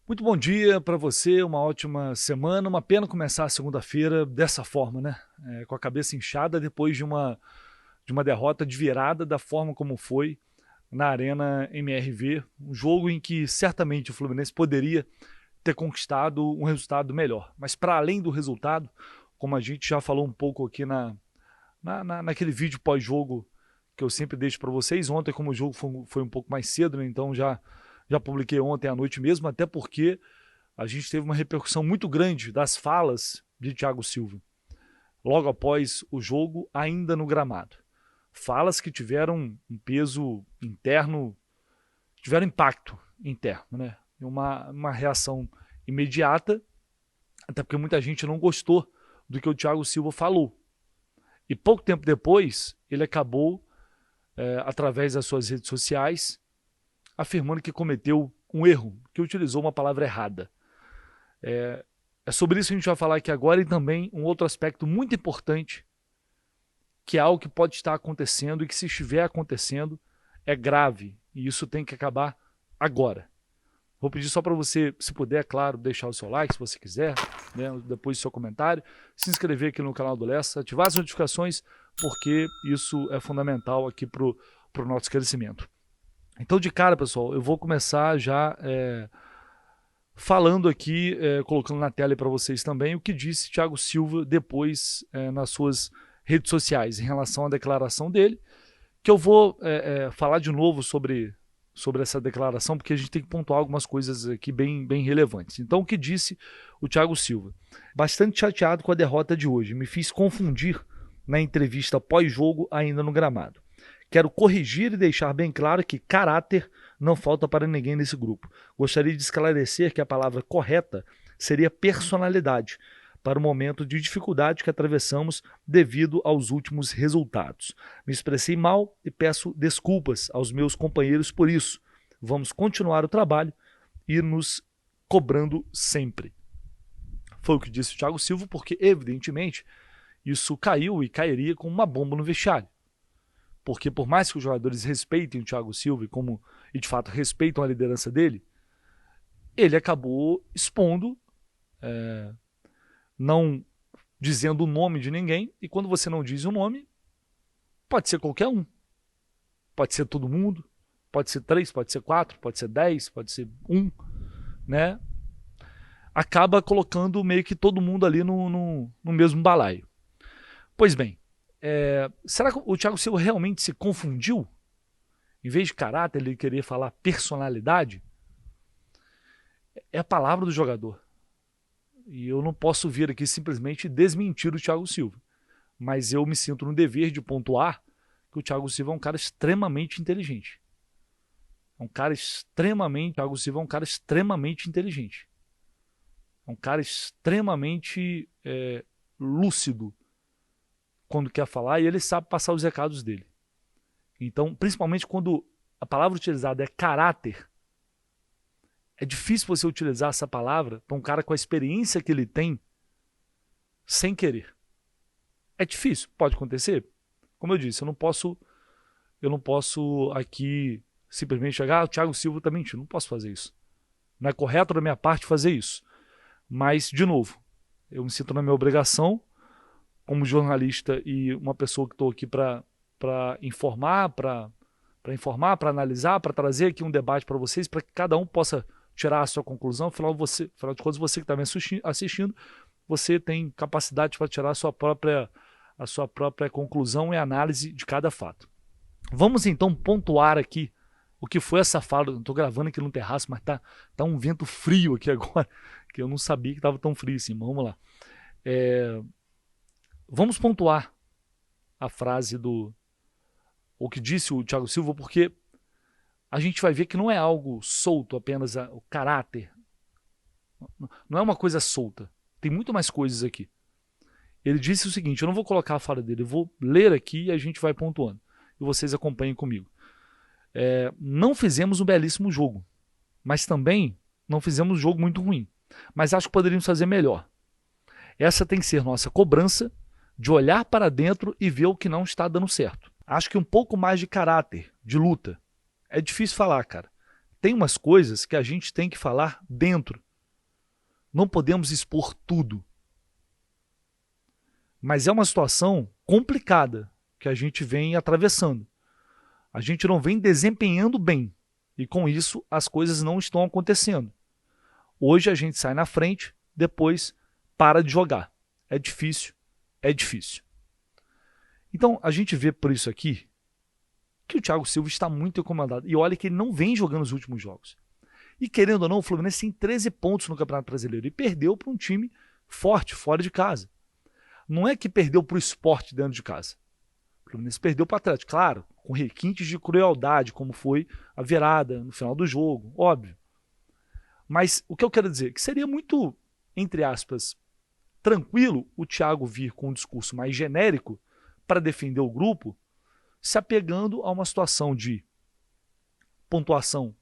Muito bom dia para você, uma ótima semana. Uma pena começar a segunda-feira dessa forma, né? Com a cabeça inchada depois de uma derrota de virada da forma como foi na Arena MRV. Um jogo em que certamente o Fluminense poderia ter conquistado um resultado melhor. Mas para além do resultado, como a gente já falou um pouco aqui naquele vídeo pós-jogo que eu sempre deixo para vocês, ontem como o jogo foi um pouco mais cedo, né? Então já publiquei ontem à noite mesmo, até porque a gente teve uma repercussão muito grande das falas de Thiago Silva, logo após o jogo, ainda no gramado. Falas que tiveram um peso interno, tiveram impacto interno, né? Uma reação imediata, até porque muita gente não gostou do que o Thiago Silva falou. E pouco tempo depois, ele acabou, através das suas redes sociais, afirmando que cometeu um erro, que utilizou uma palavra errada. É sobre isso que a gente vai falar aqui agora, e também um outro aspecto muito importante, que é algo que pode estar acontecendo e que, se estiver acontecendo, é grave, e isso tem que acabar agora. Vou pedir só para você, se puder, claro, deixar o seu like, se você quiser, né, depois do seu comentário, se inscrever aqui no canal do Lessa, ativar as notificações, porque isso é fundamental aqui para o nosso crescimento. Então, de cara, pessoal, eu vou começar já falando aqui, colocando na tela para vocês também, o que disse Thiago Silva depois nas suas redes sociais em relação à declaração dele, que eu vou falar de novo sobre essa declaração, porque a gente tem que pontuar algumas coisas aqui bem relevantes. Então, o que disse o Thiago Silva? Bastante chateado com a derrota de hoje, me fiz confundir na entrevista pós-jogo ainda no gramado. Quero corrigir e deixar bem claro que caráter não falta para ninguém nesse grupo. Gostaria de esclarecer que a palavra correta seria personalidade, para o momento de dificuldade que atravessamos devido aos últimos resultados. Me expressei mal e peço desculpas aos meus companheiros por isso. Vamos continuar o trabalho e nos cobrando sempre. Foi o que disse o Thiago Silva, porque evidentemente isso caiu e cairia como uma bomba no vestiário. Porque por mais que os jogadores respeitem o Thiago Silva e de fato respeitam a liderança dele, ele acabou expondo, não dizendo o nome de ninguém, e quando você não diz o nome, pode ser qualquer um. Pode ser todo mundo, pode ser 3, pode ser 4, pode ser 10, pode ser 1, né? Acaba colocando meio que todo mundo ali no mesmo balaio. Pois bem, será que o Thiago Silva realmente se confundiu? Em vez de caráter, ele queria falar personalidade? É a palavra do jogador. E eu não posso vir aqui simplesmente desmentir o Thiago Silva. Mas eu me sinto no dever de pontuar que o Thiago Silva é um cara extremamente inteligente. Thiago Silva é um cara extremamente inteligente. É um cara extremamente lúcido quando quer falar, e ele sabe passar os recados dele. Então, principalmente quando a palavra utilizada é caráter, é difícil você utilizar essa palavra para um cara com a experiência que ele tem sem querer. É difícil, pode acontecer. Como eu disse, eu não posso aqui simplesmente chegar, o Thiago Silva está mentindo. Não posso fazer isso. Não é correto da minha parte fazer isso. Mas, de novo, eu me sinto na minha obrigação como jornalista e uma pessoa que estou aqui para informar, para analisar, para trazer aqui um debate para vocês, para que cada um possa tirar a sua conclusão. Afinal de contas, você que está me assistindo, você tem capacidade para tirar a sua própria conclusão e análise de cada fato. Vamos então pontuar aqui o que foi essa fala. Estou gravando aqui no terraço, mas tá um vento frio aqui agora, que eu não sabia que estava tão frio assim. Vamos lá. Vamos pontuar a frase o que disse o Thiago Silva, porque a gente vai ver que não é algo solto, apenas o caráter. Não é uma coisa solta. Tem muito mais coisas aqui. Ele disse o seguinte, eu não vou colocar a fala dele, eu vou ler aqui e a gente vai pontuando. E vocês acompanhem comigo. Não fizemos um belíssimo jogo, mas também não fizemos um jogo muito ruim. Mas acho que poderíamos fazer melhor. Essa tem que ser nossa cobrança de olhar para dentro e ver o que não está dando certo. Acho que um pouco mais de caráter, de luta. É difícil falar, cara. tem umas coisas que a gente tem que falar dentro. Não podemos expor tudo. Mas é uma situação complicada que a gente vem atravessando. A gente não vem desempenhando bem. E com isso, as coisas não estão acontecendo. Hoje a gente sai na frente, depois para de jogar. É difícil, é difícil. Então, a gente vê por isso aqui que o Thiago Silva está muito incomodado. E olha que ele não vem jogando os últimos jogos. E querendo ou não, o Fluminense tem 13 pontos no Campeonato Brasileiro e perdeu para um time forte, fora de casa. Não é que perdeu para o Sport dentro de casa. O Fluminense perdeu para o Atlético, claro, com requintes de crueldade, como foi a virada no final do jogo, óbvio. Mas o que eu quero dizer é que seria muito, entre aspas, tranquilo o Thiago vir com um discurso mais genérico para defender o grupo, se apegando a uma situação de pontuação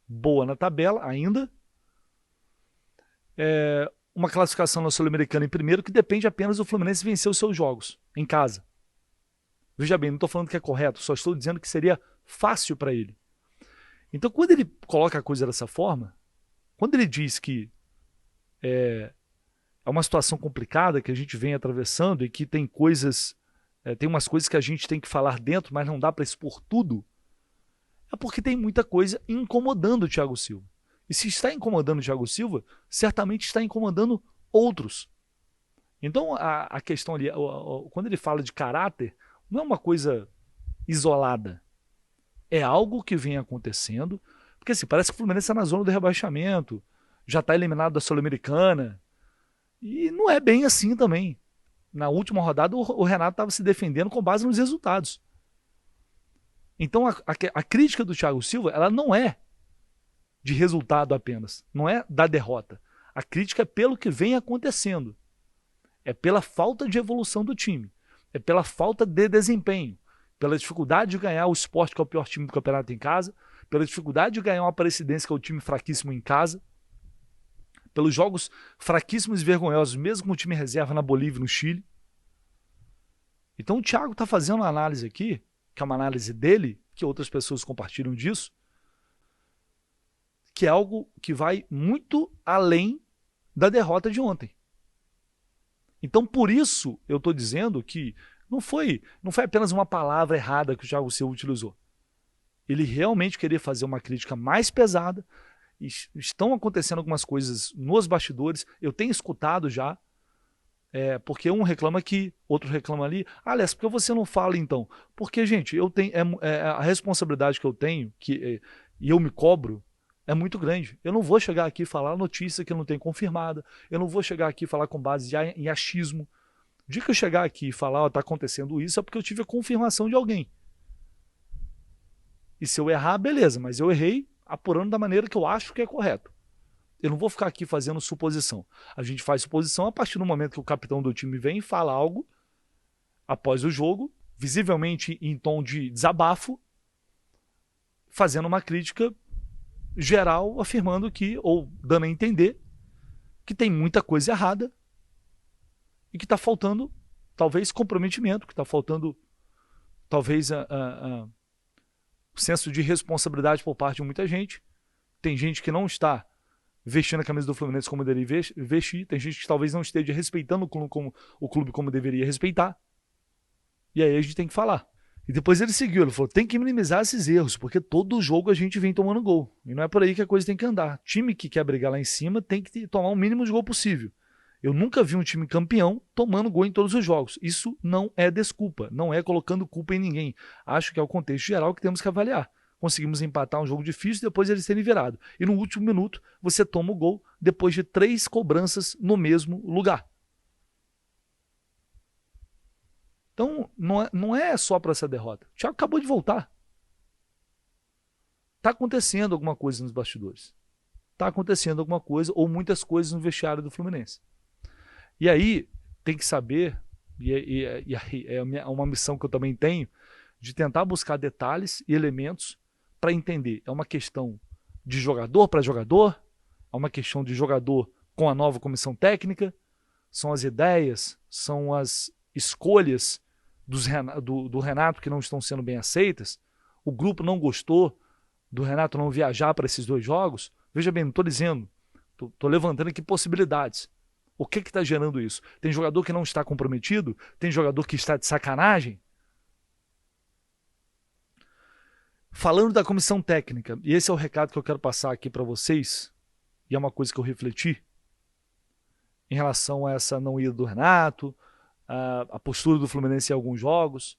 boa na tabela ainda, uma classificação na Sul-Americana em primeiro que depende apenas do Fluminense vencer os seus jogos em casa. Veja bem, não estou falando que é correto, só estou dizendo que seria fácil para ele. Então, quando ele coloca a coisa dessa forma, quando ele diz que é uma situação complicada que a gente vem atravessando e que tem coisas, tem umas coisas que a gente tem que falar dentro, mas não dá para expor tudo, é porque tem muita coisa incomodando o Thiago Silva. E se está incomodando o Thiago Silva, certamente está incomodando outros. Então a questão ali, quando ele fala de caráter, não é uma coisa isolada. É algo que vem acontecendo, porque assim, parece que o Fluminense está na zona do rebaixamento, já está eliminado da Sul-Americana, e não é bem assim também. Na última rodada o Renato estava se defendendo com base nos resultados. Então a crítica do Thiago Silva, ela não é de resultado apenas, não é da derrota. A crítica é pelo que vem acontecendo. É pela falta de evolução do time. É pela falta de desempenho. Pela dificuldade de ganhar o Sport, que é o pior time do campeonato em casa. Pela dificuldade de ganhar uma Aparecidense, que é o time fraquíssimo em casa. Pelos jogos fraquíssimos e vergonhosos, mesmo com o time reserva na Bolívia e no Chile. Então o Thiago está fazendo uma análise aqui, que é uma análise dele, que outras pessoas compartilham disso, que é algo que vai muito além da derrota de ontem. Então, por isso, eu estou dizendo que não foi apenas uma palavra errada que o Thiago Silva utilizou. Ele realmente queria fazer uma crítica mais pesada. Estão acontecendo algumas coisas nos bastidores, eu tenho escutado já, porque um reclama aqui, outro reclama ali. Aliás, por que você não fala então? Porque, gente, eu tenho, a responsabilidade que eu tenho, e eu me cobro, é muito grande. Eu não vou chegar aqui e falar notícia que eu não tenho confirmada. Eu não vou chegar aqui e falar com base em achismo. O dia que eu chegar aqui e falar, está acontecendo isso, é porque eu tive a confirmação de alguém. E se eu errar, beleza, mas eu errei apurando da maneira que eu acho que é correto. Eu não vou ficar aqui fazendo suposição. A gente faz suposição a partir do momento que o capitão do time vem e fala algo após o jogo, visivelmente em tom de desabafo, fazendo uma crítica geral, afirmando que, ou dando a entender, que tem muita coisa errada e que está faltando, talvez, comprometimento, que está faltando, talvez, o senso de responsabilidade por parte de muita gente. Tem gente que não está vestindo a camisa do Fluminense como deveria vestir, tem gente que talvez não esteja respeitando o clube como deveria respeitar. E aí a gente tem que falar. E depois ele seguiu, ele falou, tem que minimizar esses erros, porque todo jogo a gente vem tomando gol. E não é por aí que a coisa tem que andar. Time que quer brigar lá em cima tem que tomar o mínimo de gol possível. Eu nunca vi um time campeão tomando gol em todos os jogos. Isso não é desculpa, não é colocando culpa em ninguém. Acho que é o contexto geral que temos que avaliar. Conseguimos empatar um jogo difícil depois eles terem virado. E no último minuto você toma o gol depois de 3 cobranças no mesmo lugar. Então, não é só para essa derrota. O Thiago acabou de voltar. Está acontecendo alguma coisa nos bastidores. Está acontecendo alguma coisa, ou muitas coisas no vestiário do Fluminense. E aí, tem que saber, é uma missão que eu também tenho, de tentar buscar detalhes e elementos para entender. É uma questão de jogador para jogador, é uma questão de jogador com a nova comissão técnica, são as ideias, são as escolhas do Renato que não estão sendo bem aceitas, o grupo não gostou do Renato não viajar para esses 2 jogos, veja bem, não estou dizendo, estou levantando aqui possibilidades. O que está gerando isso? Tem jogador que não está comprometido? Tem jogador que está de sacanagem? Falando da comissão técnica, e esse é o recado que eu quero passar aqui para vocês, e é uma coisa que eu refleti em relação a essa não ida do Renato, a postura do Fluminense em alguns jogos.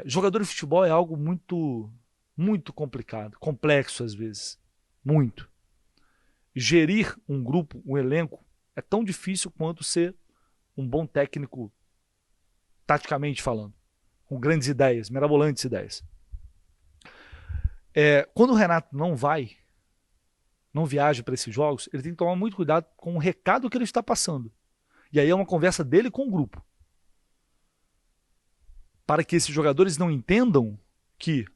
Jogador de futebol é algo muito complicado, complexo às vezes, muito. Gerir um grupo, um elenco, é tão difícil quanto ser um bom técnico, taticamente falando, com grandes ideias, mirabolantes ideias. Quando o Renato não viaja para esses jogos, ele tem que tomar muito cuidado com o recado que ele está passando. E aí é uma conversa dele com o grupo. Para que esses jogadores não entendam que,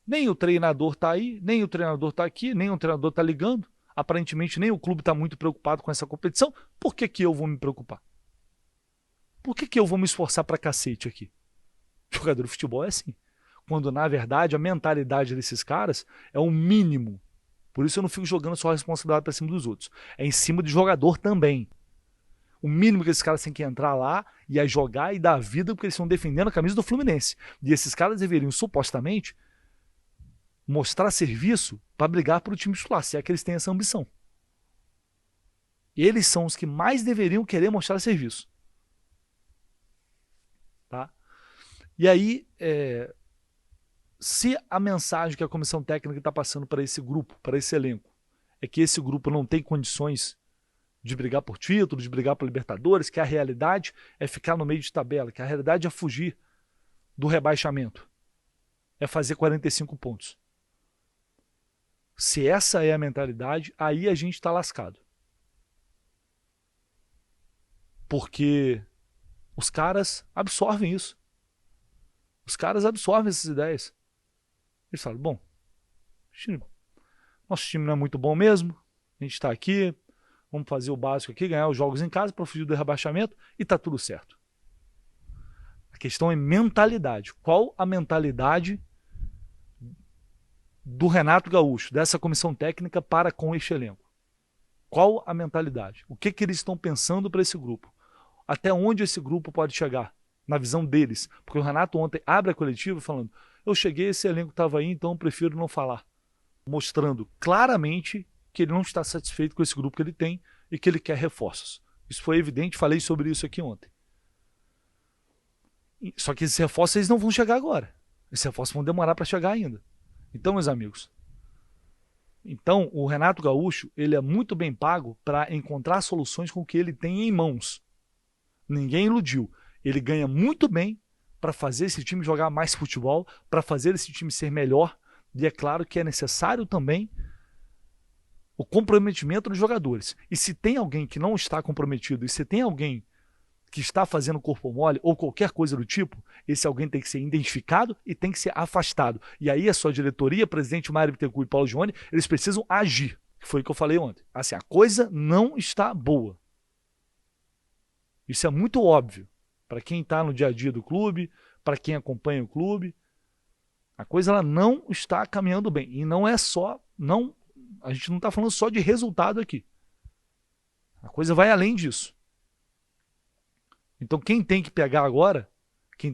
nem o treinador está aí, nem o treinador está aqui, nem o treinador está ligando, aparentemente nem o clube está muito preocupado com essa competição, por que eu vou me preocupar? Por que eu vou me esforçar pra cacete aqui? Jogador de futebol é assim. Quando, na verdade, a mentalidade desses caras é o mínimo. Por isso eu não fico jogando só a responsabilidade para cima dos outros. É em cima de jogador também. O mínimo que esses caras têm que entrar lá e é jogar e dar vida porque eles estão defendendo a camisa do Fluminense. E esses caras deveriam, supostamente, mostrar serviço para brigar para o time titular, se é que eles têm essa ambição. Eles são os que mais deveriam querer mostrar serviço. Tá? E aí, se a mensagem que a comissão técnica está passando para esse grupo, para esse elenco, é que esse grupo não tem condições de brigar por título, de brigar por Libertadores, que a realidade é ficar no meio de tabela, que a realidade é fugir do rebaixamento, é fazer 45 pontos. Se essa é a mentalidade, aí a gente está lascado. Porque os caras absorvem isso. Os caras absorvem essas ideias. Eles falam, bom, nosso time não é muito bom mesmo, a gente está aqui, vamos fazer o básico aqui, ganhar os jogos em casa para fugir do rebaixamento e está tudo certo. A questão é mentalidade. Qual a mentalidade do Renato Gaúcho, dessa comissão técnica para com este elenco? Qual a mentalidade? O que eles estão pensando para esse grupo? Até onde esse grupo pode chegar? Na visão deles. Porque o Renato ontem abre a coletiva falando, eu cheguei, esse elenco estava aí, então eu prefiro não falar. Mostrando claramente que ele não está satisfeito com esse grupo que ele tem e que ele quer reforços. Isso foi evidente, falei sobre isso aqui ontem. Só que esses reforços eles não vão chegar agora. Esses reforços vão demorar para chegar ainda. Então, meus amigos, o Renato Gaúcho ele é muito bem pago para encontrar soluções com o que ele tem em mãos. Ninguém iludiu. Ele ganha muito bem para fazer esse time jogar mais futebol, para fazer esse time ser melhor. E é claro que é necessário também o comprometimento dos jogadores. E se tem alguém que não está comprometido, e se tem alguém que está fazendo corpo mole ou qualquer coisa do tipo, esse alguém tem que ser identificado e tem que ser afastado. E aí a sua diretoria, presidente Mário Bittencourt e Paulo Jone, eles precisam agir. Foi o que eu falei ontem. Assim, a coisa não está boa. Isso é muito óbvio para quem está no dia a dia do clube, para quem acompanha o clube. A coisa ela não está caminhando bem. E não é só... a gente não está falando só de resultado aqui. A coisa vai além disso. Então quem tem que pegar agora, quem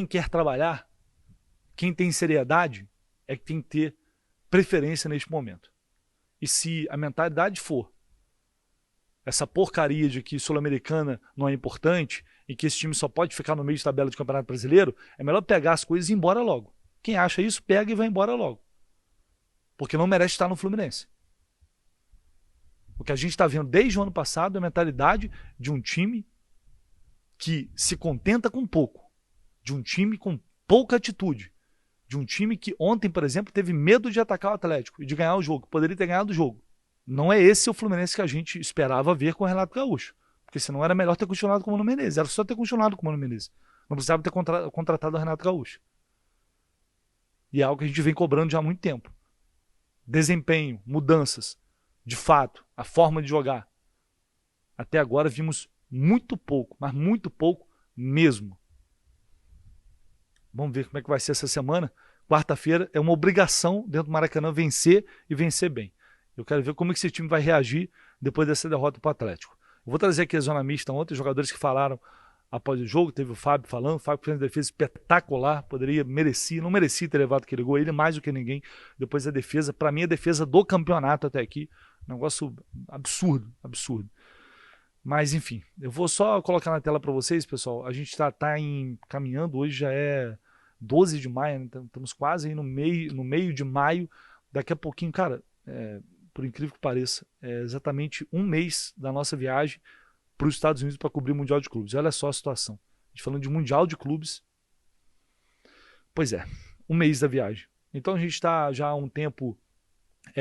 quer trabalhar, quem tem seriedade, é que tem que ter preferência neste momento. E se a mentalidade for essa porcaria de que Sul-Americana não é importante e que esse time só pode ficar no meio de tabela de Campeonato Brasileiro, é melhor pegar as coisas e ir embora logo. Quem acha isso, pega e vai embora logo. Porque não merece estar no Fluminense. O que a gente está vendo desde o ano passado é a mentalidade de um time que se contenta com pouco, de um time com pouca atitude, de um time que ontem, por exemplo, teve medo de atacar o Atlético e de ganhar o jogo, poderia ter ganhado o jogo. Não é esse o Fluminense que a gente esperava ver com o Renato Gaúcho, porque senão era melhor ter continuado com o Mano Menezes, era só ter continuado com o Mano Menezes, não precisava ter contratado o Renato Gaúcho. E é algo que a gente vem cobrando já há muito tempo. Desempenho, mudanças, de fato, a forma de jogar. Até agora vimos muito pouco, mas muito pouco mesmo. Vamos ver como é que vai ser essa semana. Quarta-feira é uma obrigação dentro do Maracanã vencer e vencer bem. Eu quero ver como é que esse time vai reagir depois dessa derrota para o Atlético. Eu vou trazer aqui a zona mista ontem, os jogadores que falaram após o jogo, teve o Fábio falando, o Fábio fez uma defesa espetacular, não merecia ter levado aquele gol, ele mais do que ninguém, depois a defesa, para mim a defesa do campeonato até aqui, negócio absurdo, absurdo. Mas enfim, eu vou só colocar na tela para vocês, pessoal, a gente está caminhando, hoje já é 12 de maio, né? Estamos quase aí no meio de maio, daqui a pouquinho, cara, por incrível que pareça, é exatamente um mês da nossa viagem para os Estados Unidos para cobrir o Mundial de Clubes. Olha só a situação. A gente falando de Mundial de Clubes. Pois é, um mês da viagem. Então a gente está já há um tempo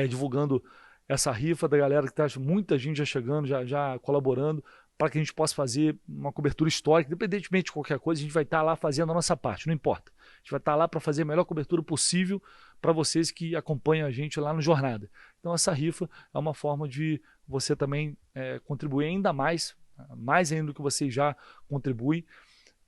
divulgando essa rifa da galera que está, muita gente já chegando, já colaborando, para que a gente possa fazer uma cobertura histórica, independentemente de qualquer coisa, a gente vai estar lá fazendo a nossa parte, não importa. A gente vai estar lá para fazer a melhor cobertura possível para vocês que acompanham a gente lá no Jornada. Então essa rifa é uma forma de você também contribuir ainda mais ainda do que vocês já contribuem,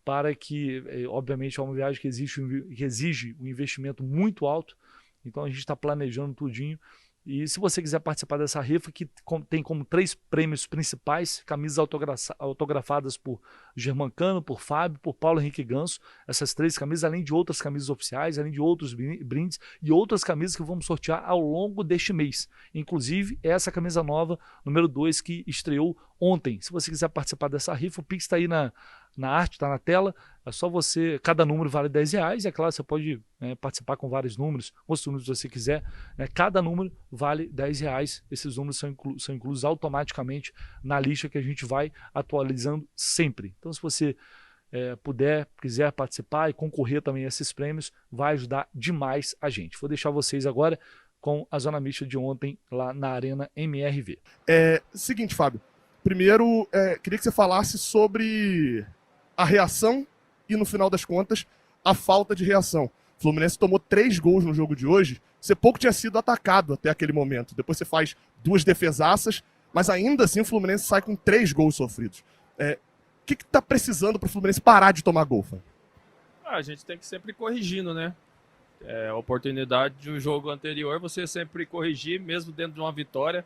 para que, obviamente, é uma viagem que exige um investimento muito alto, então a gente está planejando tudinho. E se você quiser participar dessa rifa, que tem como 3 prêmios principais, camisas autografadas por Germancano, por Fábio, por Paulo Henrique Ganso, essas 3 camisas, além de outras camisas oficiais, além de outros brindes e outras camisas que vamos sortear ao longo deste mês. Inclusive, essa camisa nova, número 2, que estreou ontem. Se você quiser participar dessa rifa, o Pix está aí na arte, está na tela. É só você, cada número vale R$10, e é claro, você pode participar com vários números, quantos números você quiser, né? Cada número vale R$10, esses números são inclusos automaticamente na lista que a gente vai atualizando sempre. Então se você quiser participar e concorrer também a esses prêmios, vai ajudar demais a gente. Vou deixar vocês agora com a zona mista de ontem lá na Arena MRV. Seguinte, Fábio, primeiro queria que você falasse sobre a reação e, no final das contas, a falta de reação. O Fluminense tomou 3 gols no jogo de hoje, você pouco tinha sido atacado até aquele momento. Depois você faz 2 defesaças, mas ainda assim o Fluminense sai com 3 gols sofridos. O que está precisando para o Fluminense parar de tomar gol, Fábio? A gente tem que sempre ir corrigindo, né? A oportunidade de um jogo anterior, você sempre corrigir, mesmo dentro de uma vitória,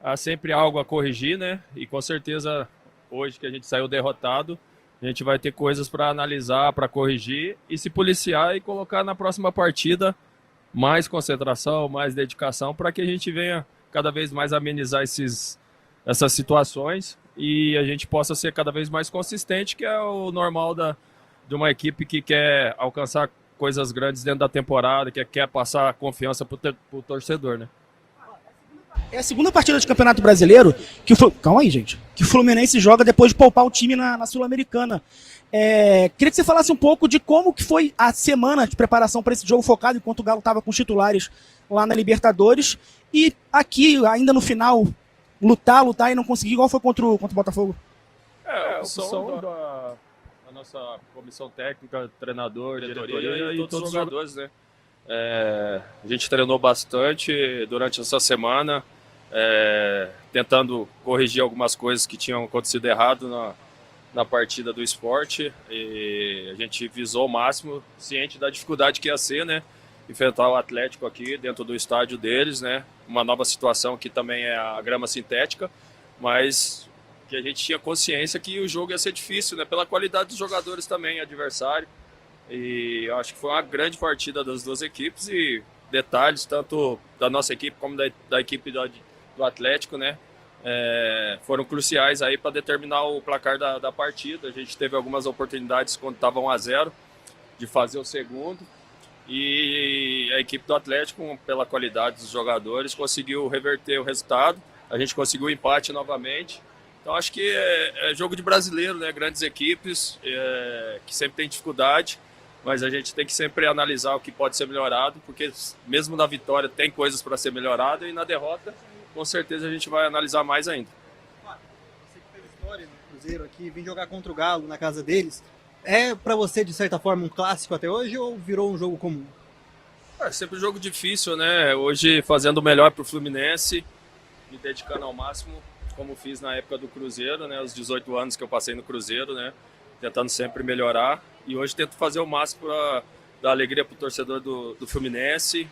há sempre algo a corrigir, né? E com certeza, hoje que a gente saiu derrotado, a gente vai ter coisas para analisar, para corrigir e se policiar e colocar na próxima partida mais concentração, mais dedicação, para que a gente venha cada vez mais amenizar essas situações e a gente possa ser cada vez mais consistente, que é o normal de uma equipe que quer alcançar coisas grandes dentro da temporada, que quer passar confiança para o torcedor, né? É a segunda partida de Campeonato Brasileiro que calma aí, gente. Que o Fluminense joga depois de poupar o time na Sul-Americana. Queria que você falasse um pouco de como que foi a semana de preparação para esse jogo focado, enquanto o Galo estava com os titulares lá na Libertadores. E aqui, ainda no final, lutar e não conseguir, igual foi contra o Botafogo. A opção da nossa comissão técnica, treinador, diretoria e todos os jogadores, né? A gente treinou bastante durante essa semana, tentando corrigir algumas coisas que tinham acontecido errado na partida do Sport, e a gente visou o máximo, ciente da dificuldade que ia ser, né? Enfrentar o Atlético aqui dentro do estádio deles, né? Uma nova situação que também é a grama sintética, mas que a gente tinha consciência que o jogo ia ser difícil, né? Pela qualidade dos jogadores também, adversário. E eu acho que foi uma grande partida das duas equipes e detalhes, tanto da nossa equipe como da equipe do Atlético, né? Foram cruciais aí para determinar o placar da partida. A gente teve algumas oportunidades quando estava 1-0 de fazer o segundo. E a equipe do Atlético, pela qualidade dos jogadores, conseguiu reverter o resultado. A gente conseguiu o empate novamente. Então acho que é jogo de brasileiro, né? Grandes equipes que sempre tem dificuldade, mas a gente tem que sempre analisar o que pode ser melhorado, porque mesmo na vitória tem coisas para ser melhorado e na derrota, com certeza a gente vai analisar mais ainda. Você que fez história no Cruzeiro aqui, vem jogar contra o Galo na casa deles, é para você de certa forma um clássico até hoje ou virou um jogo comum? É sempre um jogo difícil, né? Hoje fazendo o melhor para o Fluminense, me dedicando ao máximo, como fiz na época do Cruzeiro, né? Os 18 anos que eu passei no Cruzeiro, né? Tentando sempre melhorar. E hoje tento fazer o máximo para dar alegria para o torcedor do Fluminense,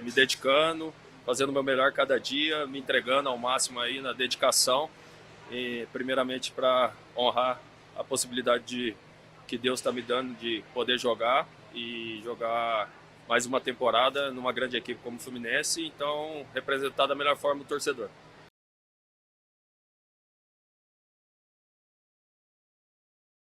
me dedicando, fazendo o meu melhor cada dia, me entregando ao máximo aí na dedicação, e primeiramente para honrar a possibilidade que Deus está me dando de poder jogar e jogar mais uma temporada numa grande equipe como o Fluminense, então representar da melhor forma o torcedor.